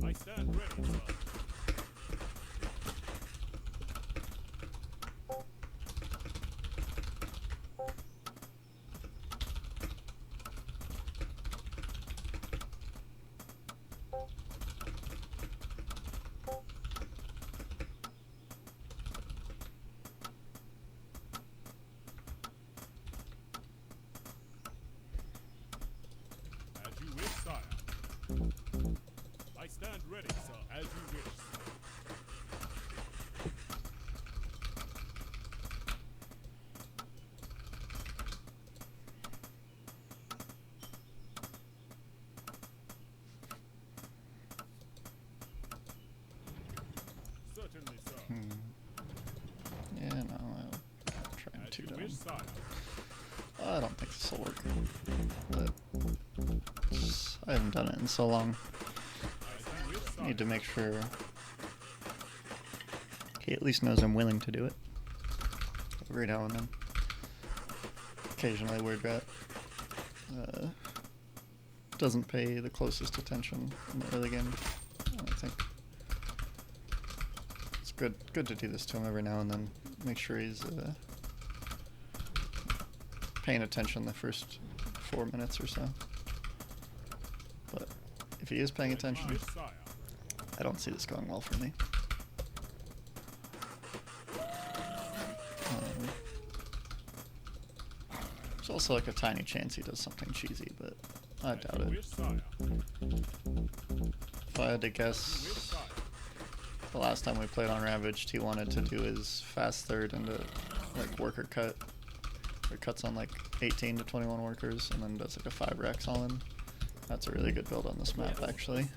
I stand ready, sir. As you wish, sire. I stand ready, sir, as you wish. Certainly, sir. Yeah, no, I'll try and As two you down. wish, sire. I don't think this will work. But I haven't done it in so long. As you wish, sire. Need to make sure he at least knows I'm willing to do it. Every now and then. Occasionally Weirdrat doesn't pay the closest attention in the early game. I think it's good to do this to him every now and then. Make sure he's paying attention the first 4 minutes or so. But if he is paying attention, Wish, sire. I don't see this going well for me. There's also like a tiny chance he does something cheesy, but I doubt As you it. wish, sire. If I had to Wish, guess, sire. the last time we played on Ravaged, he wanted to do his fast third into like worker cut. It cuts on like 18 to 21 workers and then does like a 5 Rex all in. That's a really good build on this map actually.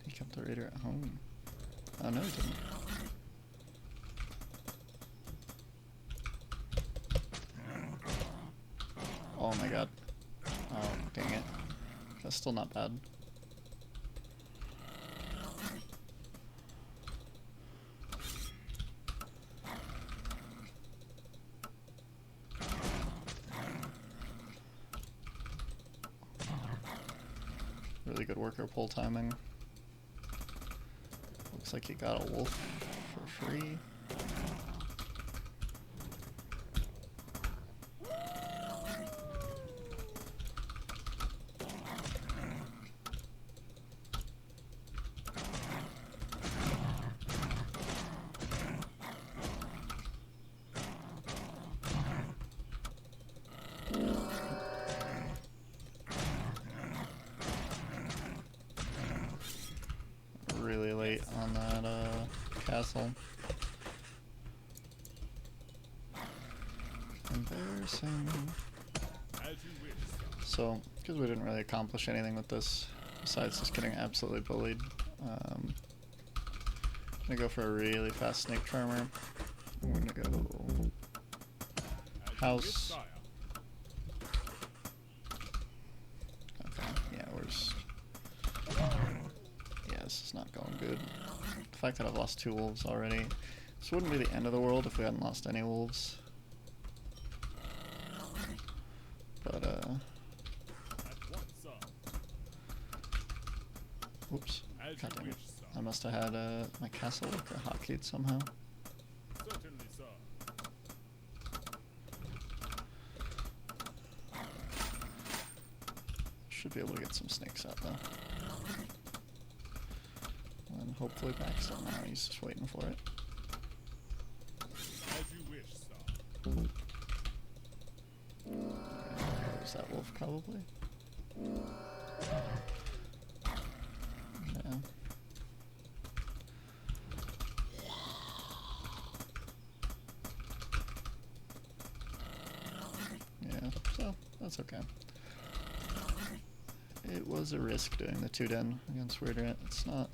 He kept the raider at home. Oh no, he didn't. Oh my god. Oh, dang it. That's still not bad. Really good worker pull timing. Looks like he got a wolf for free. Really late on that castle. Embarrassing. As you wish, sir. So, because we didn't really accomplish anything with this, besides just getting absolutely bullied, I'm gonna go for a really fast snake charmer. I'm gonna go house. Okay, yeah, we're just... Yeah, this is not going good. The fact that I've lost 2 wolves already. This wouldn't be the end of the world if we hadn't lost any wolves. But, oops. God damn it. I must have had my castle worker hotkeyed somehow. Certainly, sir. Should be able to get some snakes out though. And hopefully backs don't now, he's just waiting for it. As you wish, sir. There's that wolf probably. Yeah. Yeah, so that's okay. it was a risk doing the 2-den against Weirdrat. It's not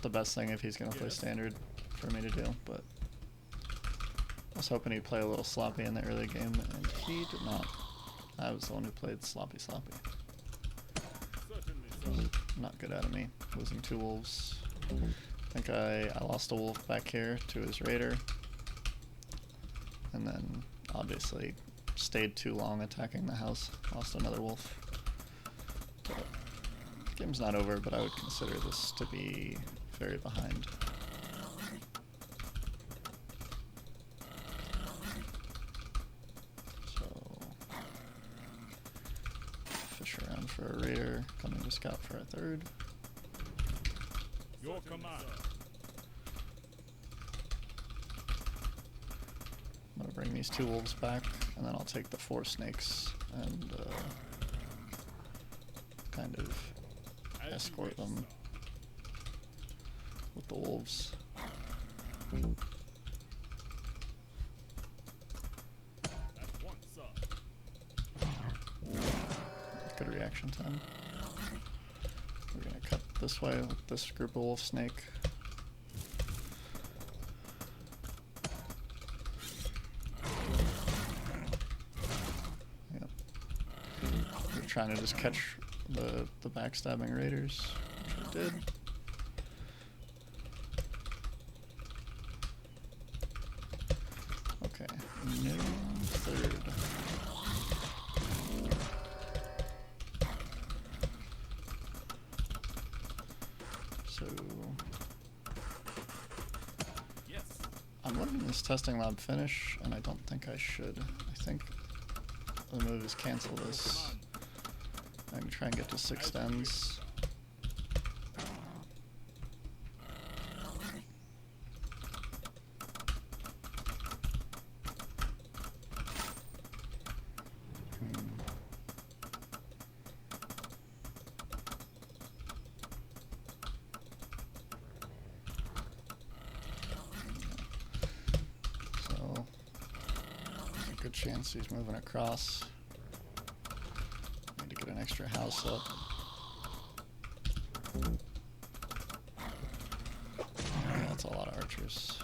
the best thing if he's going to play standard for me to do, but I was hoping he'd play a little sloppy in the early game, and he did not. I was the one who played sloppy. Certainly so. Not good out of me, losing 2 wolves. I think I lost a wolf back here to his raider, and then obviously stayed too long attacking the house, lost another wolf. But game's not over, but I would consider this to be very behind. So, fish around for a raider, coming to scout for a 3rd. Your command. I'm gonna bring these 2 wolves back, and then I'll take the 4 snakes and kind of escort them with the wolves. At once, sir. Good reaction time. We're gonna cut this way with this group of wolf snake. Yep. We're trying to just catch the backstabbing raiders, which we did. Okay, no 3rd. So Yes. I'm letting this testing lab finish, and I don't think I should. I think the move is cancel this. I'm gonna try and get to 6 dens. So, there's a good chance he's moving across. Need to get an extra house up. Yeah, that's a lot of archers.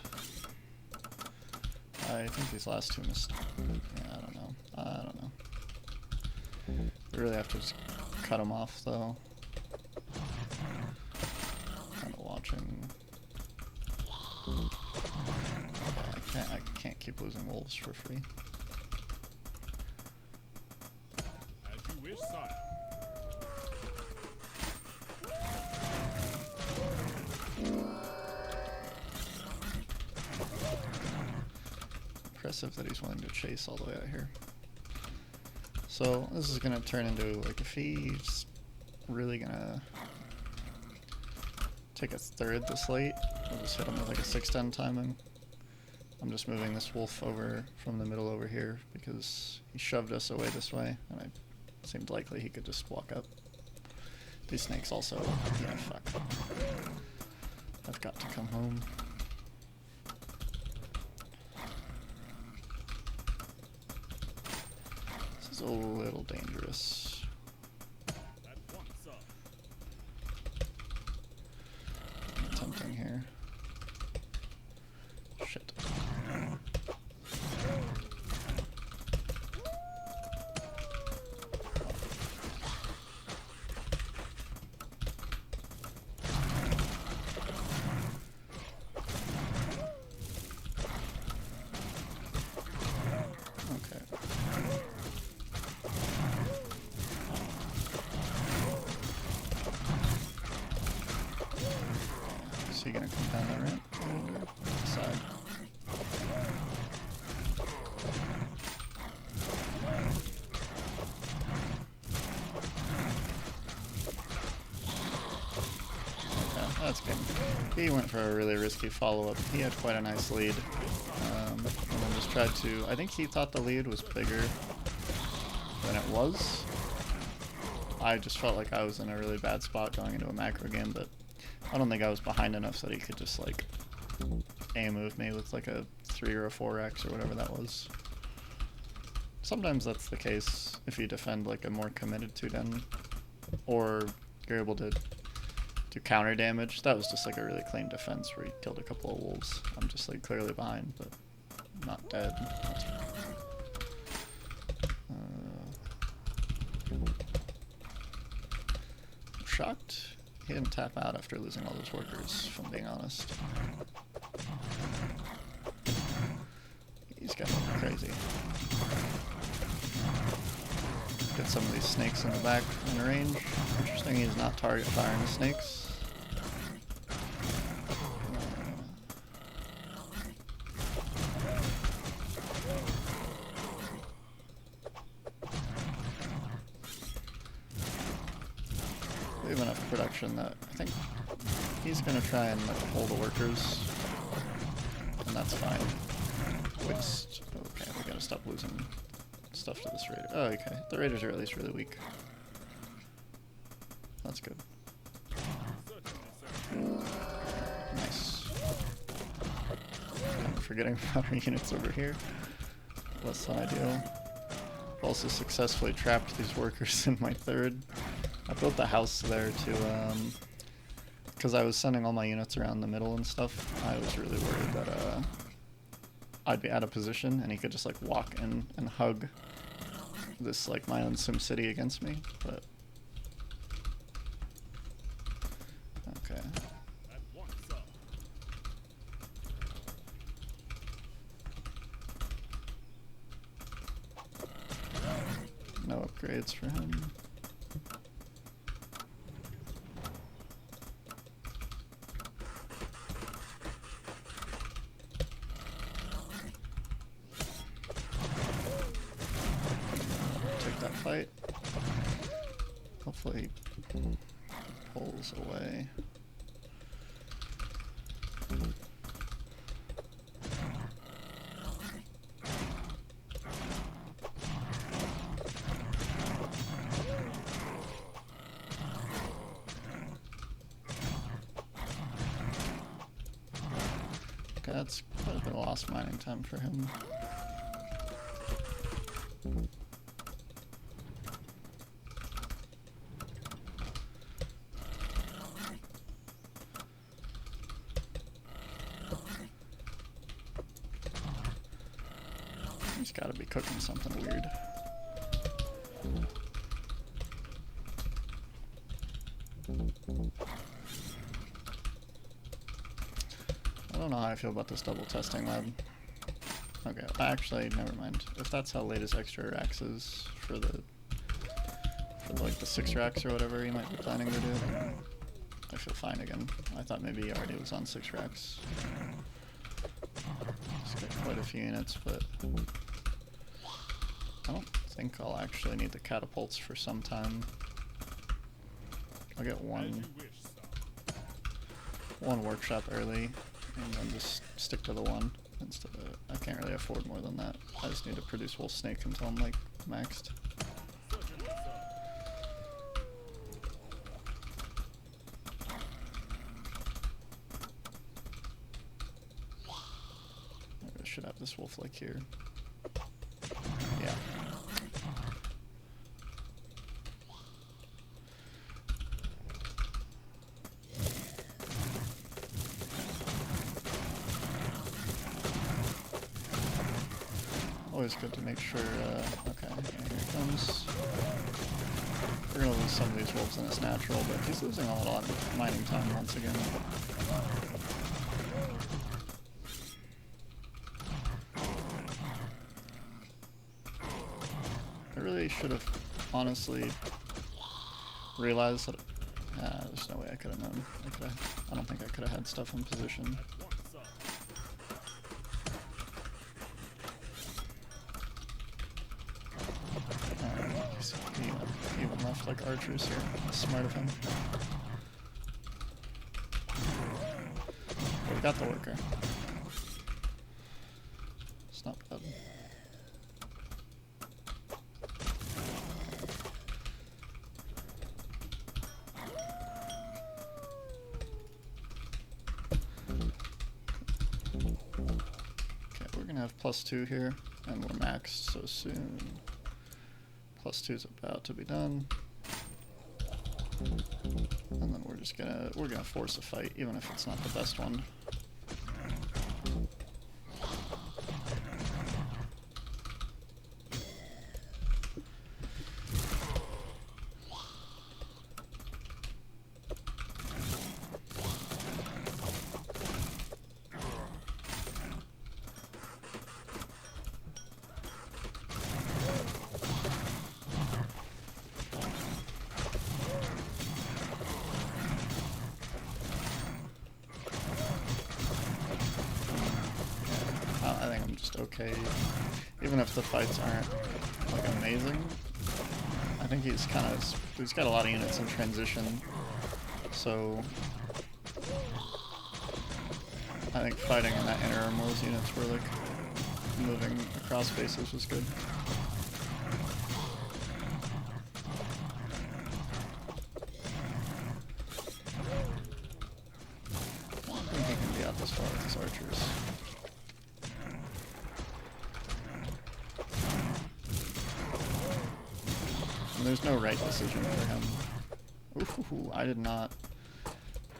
I think these last 2 missed. Yeah, I don't know. We really have to just cut them off, though. Kind of watching. I can't keep losing wolves for free. As you wish, sire. Impressive that he's willing to chase all the way out here. So this is gonna turn into, like, if he's really gonna take a 3rd this late, we'll just hit him with like a 6-10 timing. I'm just moving this wolf over from the middle over here because he shoved us away this way, and it seemed likely he could just walk up. These snakes also, yeah, fuck. I've got to come home. This is a little dangerous. At once, sir. Tempting here. Shit. Okay. Is he gonna come down the ramp? Side. Okay, that's good. He went for a really risky follow-up. He had quite a nice lead. And then just tried to... I think he thought the lead was bigger than it was. I just felt like I was in a really bad spot going into a macro game, but I don't think I was behind enough that he could just, like, A-move me with, like, a 3 or a 4x or whatever that was. Sometimes that's the case if you defend like a more committed 2-den, or you're able to do counter damage. That was just like a really clean defense where he killed a couple of wolves. I'm just like clearly behind, but not dead. That's I'm shocked he didn't tap out after losing all those workers, if I'm being honest. He's getting crazy. Get some of these snakes in the back in range. Interesting, he's not target firing the snakes. We have enough production that I think he's gonna try and like hold the workers, and that's fine. We just, okay, we gotta stop losing stuff to this raider. Oh, okay. The raiders are at least really weak. That's good. Nice. I'm forgetting about our units over here. Less than ideal. Also successfully trapped these workers in my third. I built the house there to, because I was sending all my units around the middle and stuff. I was really worried that I'd be out of position and he could just like walk in and hug this like my own sim city against me, but okay. No upgrades for him. Fight. Hopefully he pulls away. Okay, that's quite a bit of lost mining time for him. He's gotta be cooking something weird. I don't know how I feel about this double testing lab. Okay, actually, never mind. If that's how late his extra racks is for like the 6 racks or whatever he might be planning to do, I feel fine again. I thought maybe he already was on 6 racks. He's got quite a few units, but I don't think I'll actually need the catapults for some time. I'll get one workshop early, and then just stick to the one instead of, I can't really afford more than that. I just need to produce wolf snake until I'm like maxed. I should have this wolf like here. Yeah. Always good to make sure, okay, yeah, here it comes. We're gonna lose some of these wolves and it's natural, but he's losing a lot of mining time once again. I really should have honestly realized that, there's no way I could have known. I don't think I could have had stuff in position. He even left like archers here. That's smart of him. But we got the worker. It's not bad. Okay, we're gonna have +2 here. And we're maxed so soon. +2 is about to be done. And then we're gonna force a fight, even if it's not the best one. I think I'm just okay. Even if the fights aren't like amazing, I think he's got a lot of units in transition, so I think fighting in that inner arm those units were like moving across bases was good. I don't think he can be out this far with his archers. And there's no right decision for him. Ooh, I did not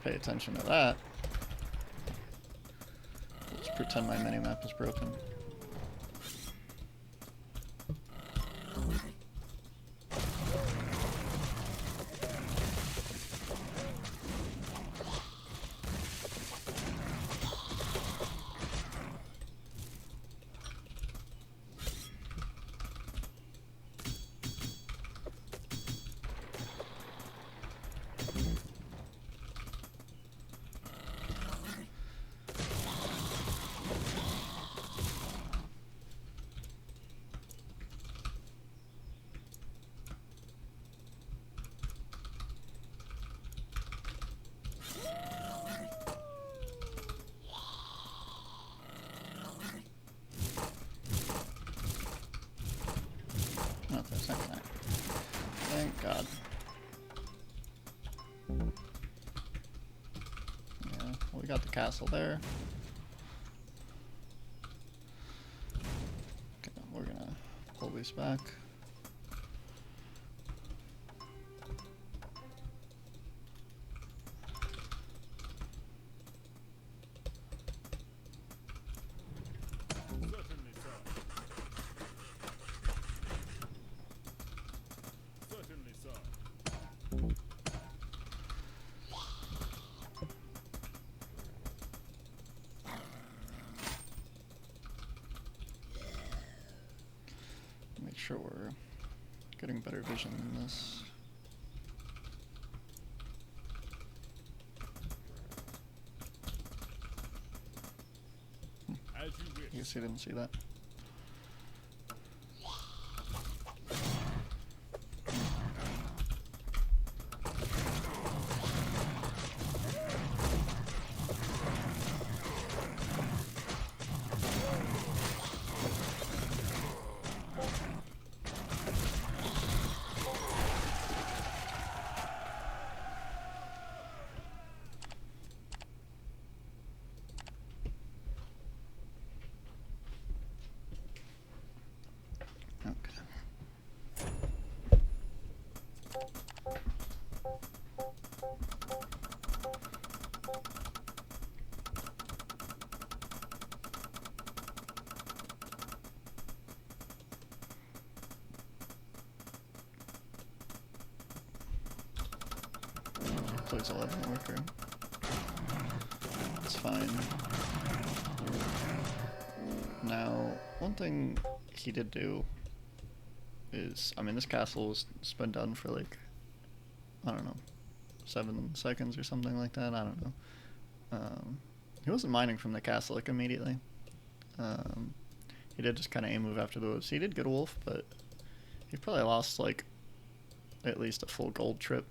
pay attention to that. Let's pretend my minimap is broken. Okay, second act. Thank God. Yeah, well, we got the castle there. Okay, we're gonna pull these back. Certainly, sir. Certainly, sir. Make sure we're getting better vision than this. As you I wish. guess he didn't see that. Okay. Plays 11 worker. It's fine. Now, one thing he did do is, I mean, this castle was been done for like, I don't know, 7 seconds or something like that. I don't know. He wasn't mining from the castle like immediately. He did just kind of aim move after the wolves. He did get a wolf, but he probably lost like at least a full gold trip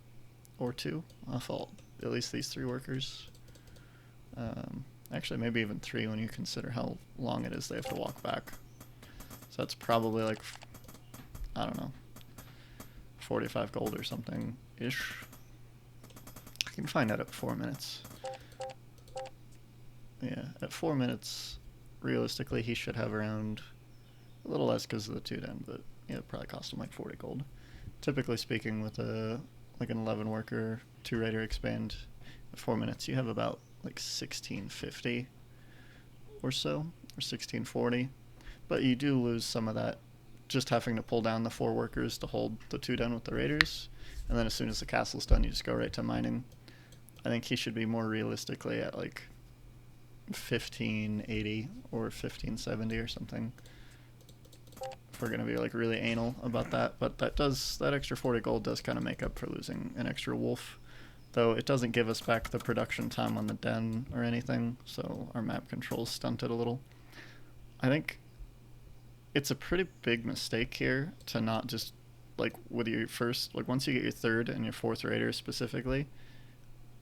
or 2 off at least these 3 workers. Actually, maybe even 3 when you consider how long it is they have to walk back. So that's probably like, I don't know, 45 gold or something ish. I can find out at 4 minutes. Yeah, at 4 minutes, realistically, he should have around A little less because of the 2-den, but yeah, it probably cost him like 40 gold. Typically speaking, with a like an 11 worker 2 raider expand, 4 minutes, you have about like 1650 or so, or 1640. But you do lose some of that just having to pull down the 4 workers to hold the 2-den with the raiders, and then as soon as the castle's done, you just go right to mining. I think he should be more realistically at like 1580 or 1570 or something, if we're gonna be like really anal about that. But that extra 40 gold does kind of make up for losing an extra wolf, though it doesn't give us back the production time on the den or anything, so our map control's stunted a little. I think it's a pretty big mistake here to not just, like, with your first, like, once you get your 3rd and your 4th raider specifically,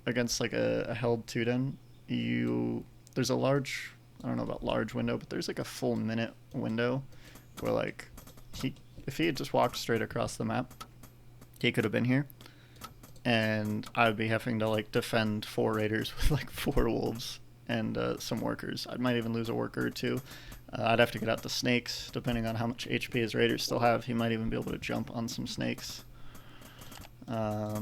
against, like, a held 2-den, there's a large, I don't know about large window, but there's, like, a full minute window where, like, if he had just walked straight across the map, he could have been here, and I would be having to, like, defend 4 raiders with, like, 4 wolves and some workers. I might even lose a worker or 2. I'd have to get out the snakes, depending on how much HP his raiders still have. He might even be able to jump on some snakes. I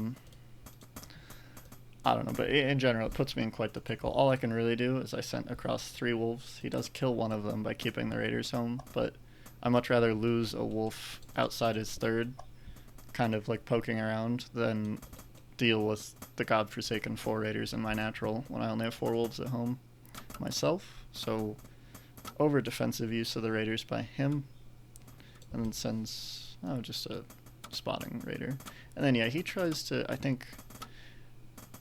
don't know, but in general, it puts me in quite the pickle. All I can really do is I sent across 3 wolves. He does kill one of them by keeping the raiders home, but I'd much rather lose a wolf outside his 3rd, kind of like poking around, than deal with the godforsaken 4 raiders in my natural when I only have 4 wolves at home myself. So over defensive use of the raiders by him, and then sends just a spotting raider, and then he tries to, I think,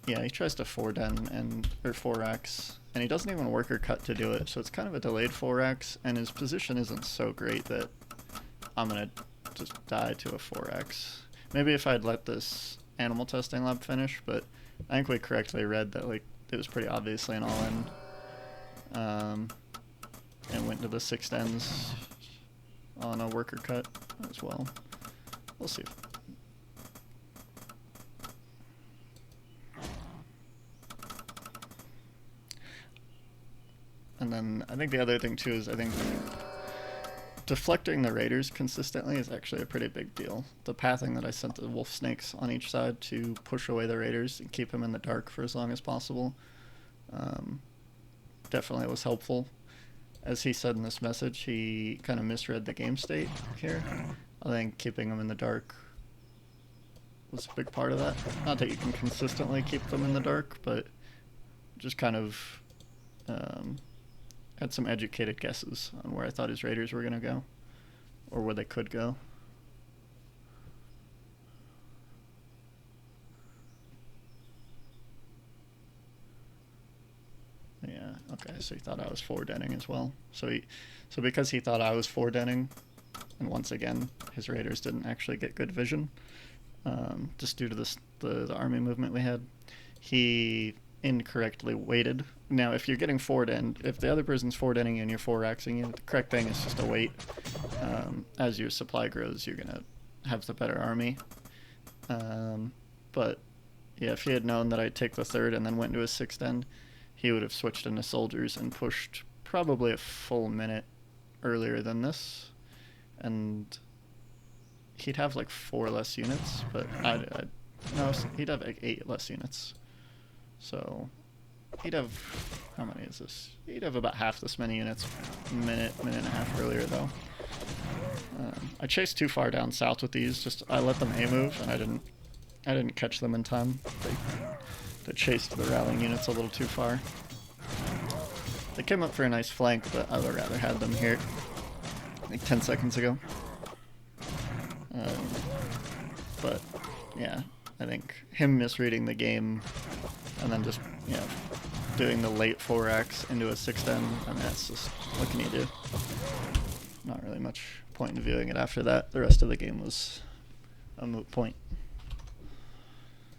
he tries to 4-den or 4-ax, and he doesn't even worker cut to do it, so it's kind of a delayed 4-ax, and his position isn't so great that I'm gonna just die to a 4-ax. Maybe if I'd let this animal testing lab finish, but I think we correctly read that, like, it was pretty obviously an all-in. And went to the 6-dens on a worker cut as well. We'll see. And then I think the other thing too is I think deflecting the raiders consistently is actually a pretty big deal. The pathing that I sent the wolf snakes on each side to push away the raiders and keep them in the dark for as long as possible definitely was helpful. As he said in this message, he kind of misread the game state here. I think keeping them in the dark was a big part of that. Not that you can consistently keep them in the dark, but just kind of had some educated guesses on where I thought his raiders were going to go, or where they could go. Yeah, okay, so he thought I was 4-denning as well. So because he thought I was 4-denning, and once again, his raiders didn't actually get good vision, just due to the army movement we had, he incorrectly waited. Now, if you're getting 4-den, if the other person's 4-denning you and you're 4-axing you, the correct thing is just to wait. As your supply grows, you're going to have the better army. But, yeah, if he had known that I'd take the 3rd and then went into a 6th-den, he would have switched into soldiers and pushed probably a full minute earlier than this, and he'd have like 4 less units, but no, he'd have like 8 less units. So he'd have, how many is this? He'd have about half this many units, minute and a half earlier though. I chased too far down south with these. I let them A-move, and I didn't catch them in time. They chased the rallying units a little too far. They came up for a nice flank, but I would have rather had them here like 10 seconds ago. But yeah, I think him misreading the game and then just, doing the late 4-ax into a 6-den, I mean, that's just, what can you do? Not really much point in viewing it after that. The rest of the game was a moot point.